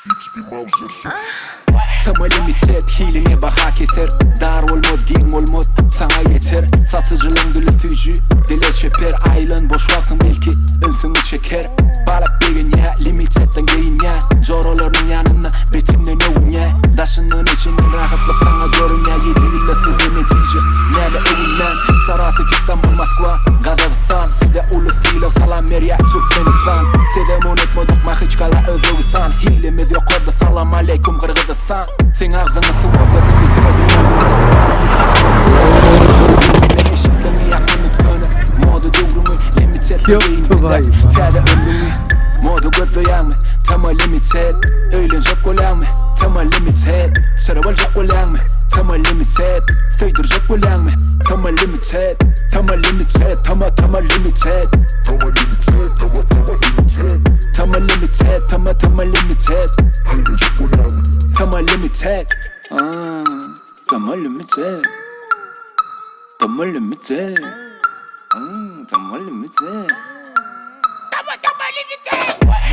hiçbir mavzursun. Tama limited, hilene baha keser. Dar olmaz, ging olmaz, sana yeter. Satıcılığın dili fücü, dile çeper. Aylın boş vaktin belki, önsünü çeker. Balap degen ya, limitedden geyin ya. Jorolarının yanına, betimden ovun ya. Daşının içinin rahatlık sana görün ya. Yediriyle size netice, nerede evinden. Saratov, İstanbul, Moskva, Kazakistan. Size ulusuyla salam ver ya, Türkmenistan. Size unutmadık ma hiç kala Özbekistan. Hilemiz yok orada, salam aleyküm Kırgızistan. Sen ağzını sıvırda limited. Eşitlerini yakınıp dönü. Modu doğrumu limited. Tede ömrümü modu gözleyen mi? Tama limited. Öğlenecek olan mı? Tama limited. Sarıvalacak olan mı? Tama limited. Söydirecek olan mı? Tama limited. Tama limited. Tama limited. Tama limited, tama limited. Tama limited. Tama limited. Ölecek olan. Tama limited. Tama limited. Tama limited. Tama limited.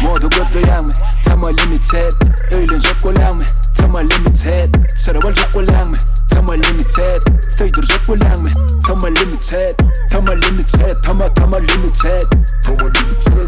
Modu gözleyen mi? Tama limited. Öğlenecek olan mı? Tama limited. Sarıvalacak olan mı? Tama limited. Söydirecek olan mı? Tama limited. Tama limited. Tama limited. Tama limited.